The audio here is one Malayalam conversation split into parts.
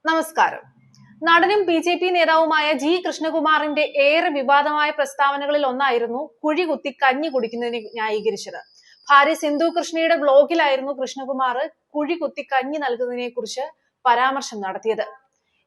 നമസ്കാരം. നടനും ബി.ജെ.പി. നേതാവുമായ ജി കൃഷ്ണകുമാറിന്റെ ഏറെ വിവാദമായ പ്രസ്താവനകളിൽ ഒന്നായിരുന്നു കുഴി കുത്തി കഞ്ഞി കുടിക്കുന്നതിനെ ന്യായീകരിച്ചത്. ഭാര്യ സിന്ധു കൃഷ്ണയുടെ ബ്ലോഗിലായിരുന്നു കൃഷ്ണകുമാർ കുഴി കുത്തി കഞ്ഞി നൽകുന്നതിനെ കുറിച്ച് പരാമർശം നടത്തിയത്.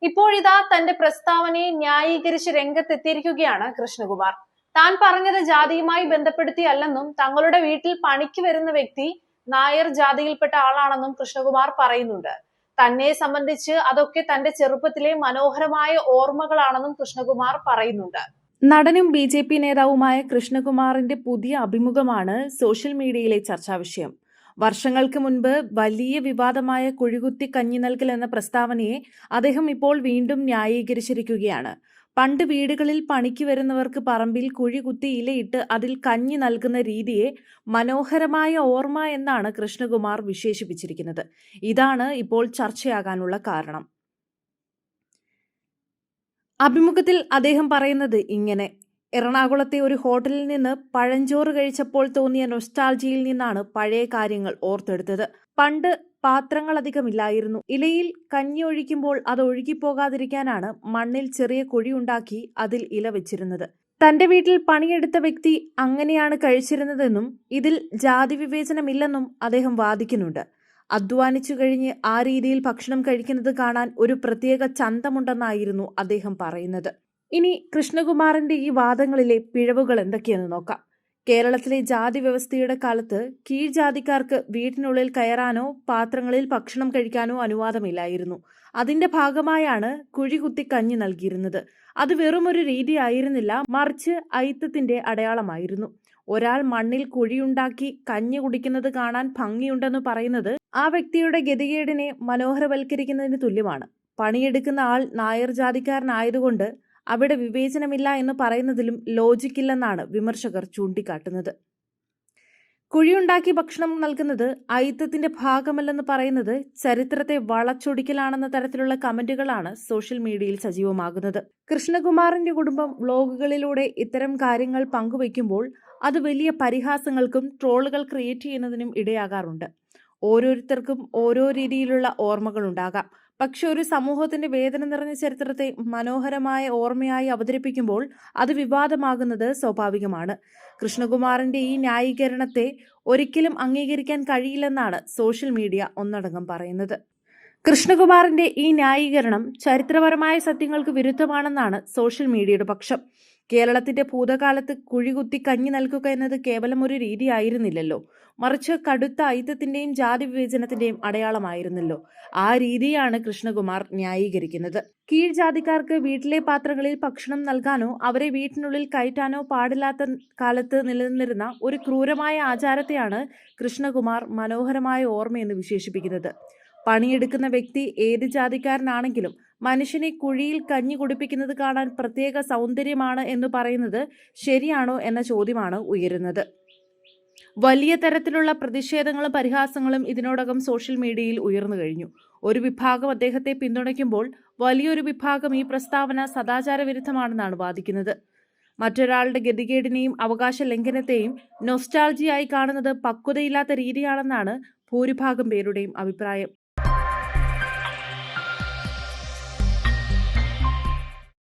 ഇപ്പോഴിതാ തന്റെ പ്രസ്താവനയെ ന്യായീകരിച്ച് രംഗത്തെത്തിയിരിക്കുകയാണ് കൃഷ്ണകുമാർ. താൻ പറഞ്ഞത് ജാതിയുമായി ബന്ധപ്പെടുത്തിയല്ലെന്നും തങ്ങളുടെ വീട്ടിൽ പണിക്ക് വരുന്ന വ്യക്തി നായർ ജാതിയിൽപ്പെട്ട ആളാണെന്നും കൃഷ്ണകുമാർ പറയുന്നുണ്ട്. തന്നെ സംബന്ധിച്ച് അതൊക്കെ തന്റെ ചെറുപ്പത്തിലെ മനോഹരമായ ഓർമ്മകളാണെന്നും കൃഷ്ണകുമാർ പറയുന്നുണ്ട്. നടനും ബി.ജെ.പി. നേതാവുമായ കൃഷ്ണകുമാറിന്റെ പുതിയ അഭിമുഖമാണ് സോഷ്യൽ മീഡിയയിലെ ചർച്ചാ വിഷയം. വർഷങ്ങൾക്ക് മുൻപ് വലിയ വിവാദമായ കുഴികുത്തി കഞ്ഞി നൽകൽ എന്ന പ്രസ്താവനയെ അദ്ദേഹം ഇപ്പോൾ വീണ്ടും ന്യായീകരിച്ചിരിക്കുകയാണ്. പണ്ട് വീടുകളിൽ പണിക്ക് വരുന്നവർക്ക് പറമ്പിൽ കുഴി കുത്തി ഇലയിട്ട് അതിൽ കഞ്ഞി നൽകുന്ന രീതിയെ മനോഹരമായ ഓർമ്മ എന്നാണ് കൃഷ്ണകുമാർ വിശേഷിപ്പിച്ചിരിക്കുന്നത്. ഇതാണ് ഇപ്പോൾ ചർച്ചയാകാനുള്ള കാരണം. അഭിമുഖത്തിൽ അദ്ദേഹം പറയുന്നത് ഇങ്ങനെ: എറണാകുളത്തെ ഒരു ഹോട്ടലിൽ നിന്ന് പഴഞ്ചോറ് കഴിച്ചപ്പോൾ തോന്നിയ നൊസ്റ്റാൾജിയിൽ നിന്നാണ് പഴയ കാര്യങ്ങൾ ഓർത്തെടുത്തത്. പണ്ട് പാത്രങ്ങൾ അധികമില്ലായിരുന്നു. ഇലയിൽ കഞ്ഞി ഒഴിക്കുമ്പോൾ അത് ഒഴുകിപ്പോകാതിരിക്കാനാണ് മണ്ണിൽ ചെറിയ കുഴിയുണ്ടാക്കി അതിൽ ഇല വെച്ചിരുന്നത്. തന്റെ വീട്ടിൽ പണിയെടുത്ത വ്യക്തി അങ്ങനെയാണ് കഴിച്ചിരുന്നതെന്നും ഇതിൽ ജാതി വിവേചനമില്ലെന്നും അദ്ദേഹം വാദിക്കുന്നുണ്ട്. അധ്വാനിച്ചു കഴിഞ്ഞ് ആ രീതിയിൽ ഭക്ഷണം കഴിക്കുന്നത് കാണാൻ ഒരു പ്രത്യേക ചന്തമുണ്ടെന്നായിരുന്നു അദ്ദേഹം പറയുന്നത്. ഇനി കൃഷ്ണകുമാറിന്റെ ഈ വാദങ്ങളിലെ പിഴവുകൾ എന്തൊക്കെയെന്ന് നോക്കാം. കേരളത്തിലെ ജാതി വ്യവസ്ഥയുടെ കാലത്ത് കീഴ്ജാതിക്കാർക്ക് വീട്ടിനുള്ളിൽ കയറാനോ പാത്രങ്ങളിൽ ഭക്ഷണം കഴിക്കാനോ അനുവാദമില്ലായിരുന്നു. അതിന്റെ ഭാഗമായാണ് കുഴി കുത്തി കഞ്ഞി നൽകിയിരുന്നത്. അത് വെറുമൊരു രീതി ആയിരുന്നില്ല, മറിച്ച് അയിത്തത്തിന്റെ അടയാളമായിരുന്നു. ഒരാൾ മണ്ണിൽ കുഴിയുണ്ടാക്കി കഞ്ഞി കുടിക്കുന്നത് കാണാൻ ഭംഗിയുണ്ടെന്ന് പറയുന്നത് ആ വ്യക്തിയുടെ ഗതികേടിനെ മനോഹരവൽക്കരിക്കുന്നതിന് തുല്യമാണ്. പണിയെടുക്കുന്ന ആൾ നായർ ജാതിക്കാരനായതുകൊണ്ട് അവിടെ വിവേചനമില്ല എന്ന് പറയുന്നതിലും ലോജിക്കില്ലെന്നാണ് വിമർശകർ ചൂണ്ടിക്കാട്ടുന്നത്. കുഴിയുണ്ടാക്കി ഭക്ഷണം നൽകുന്നത് അയിത്തത്തിന്റെ ഭാഗമല്ലെന്ന് പറയുന്നത് ചരിത്രത്തെ വളച്ചൊടിക്കലാണെന്ന തരത്തിലുള്ള കമന്റുകളാണ് സോഷ്യൽ മീഡിയയിൽ സജീവമാകുന്നത്. കൃഷ്ണകുമാറിന്റെ കുടുംബം വ്ലോഗുകളിലൂടെ ഇത്തരം കാര്യങ്ങൾ പങ്കുവയ്ക്കുമ്പോൾ അത് വലിയ പരിഹാസങ്ങൾക്കും ട്രോളുകൾ ക്രിയേറ്റ് ചെയ്യുന്നതിനും ഇടയാകാറുണ്ട്. ഓരോരുത്തർക്കും ഓരോ രീതിയിലുള്ള ഓർമ്മകൾ ഉണ്ടാകാം. പക്ഷെ ഒരു സമൂഹത്തിന്റെ വേദന നിറഞ്ഞ ചരിത്രത്തെ മനോഹരമായ ഓർമ്മയായി അവതരിപ്പിക്കുമ്പോൾ അത് വിവാദമാകുന്നത് സ്വാഭാവികമാണ്. കൃഷ്ണകുമാറിന്റെ ഈ ന്യായീകരണത്തെ ഒരിക്കലും അംഗീകരിക്കാൻ കഴിയില്ലെന്നാണ് സോഷ്യൽ മീഡിയ ഒന്നടങ്കം പറയുന്നത്. കൃഷ്ണകുമാറിന്റെ ഈ ന്യായീകരണം ചരിത്രപരമായ സത്യങ്ങൾക്ക് വിരുദ്ധമാണെന്നാണ് സോഷ്യൽ മീഡിയയുടെ പക്ഷം. കേരളത്തിന്റെ ഭൂതകാലത്ത് കുഴികുത്തി കഞ്ഞി നൽകുക എന്നത് കേവലം ഒരു രീതി ആയിരുന്നില്ലല്ലോ, മറിച്ച് കടുത്ത അയിത്തത്തിന്റെയും ജാതി വിവേചനത്തിന്റെയും അടയാളമായിരുന്നല്ലോ. ആ രീതിയാണ് കൃഷ്ണകുമാർ ന്യായീകരിക്കുന്നത്. കീഴ്ജാതിക്കാർക്ക് വീട്ടിലെ പാത്രങ്ങളിൽ ഭക്ഷണം നൽകാനോ അവരെ വീട്ടിനുള്ളിൽ കയറ്റാനോ പാടില്ലാത്ത കാലത്ത് നിലനിന്നിരുന്ന ഒരു ക്രൂരമായ ആചാരത്തെയാണ് കൃഷ്ണകുമാർ മനോഹരമായ ഓർമ്മയെന്ന് വിശേഷിപ്പിക്കുന്നത്. പണിയെടുക്കുന്ന വ്യക്തി ഏത് ജാതിക്കാരനാണെങ്കിലും മനുഷ്യനെ കുഴിയിൽ കഞ്ഞി കുടിപ്പിക്കുന്നത് കാണാൻ പ്രത്യേക സൗന്ദര്യമാണ് എന്ന് പറയുന്നത് ശരിയാണോ എന്ന ചോദ്യമാണ് ഉയരുന്നത്. വലിയ തരത്തിലുള്ള പ്രതിഷേധങ്ങളും പരിഹാസങ്ങളും ഇതിനോടകം സോഷ്യൽ മീഡിയയിൽ ഉയർന്നു കഴിഞ്ഞു. ഒരു വിഭാഗം അദ്ദേഹത്തെ പിന്തുണയ്ക്കുമ്പോൾ വലിയൊരു വിഭാഗം ഈ പ്രസ്താവന സദാചാര വിരുദ്ധമാണെന്നാണ് വാദിക്കുന്നത്. മറ്റൊരാളുടെ ഗതികേടിനെയും അവകാശ ലംഘനത്തെയും നൊസ്റ്റാൾജിയായി കാണുന്നത് പക്വതയില്ലാത്ത രീതിയാണെന്നാണ് ഭൂരിഭാഗം പേരുടെയും അഭിപ്രായം.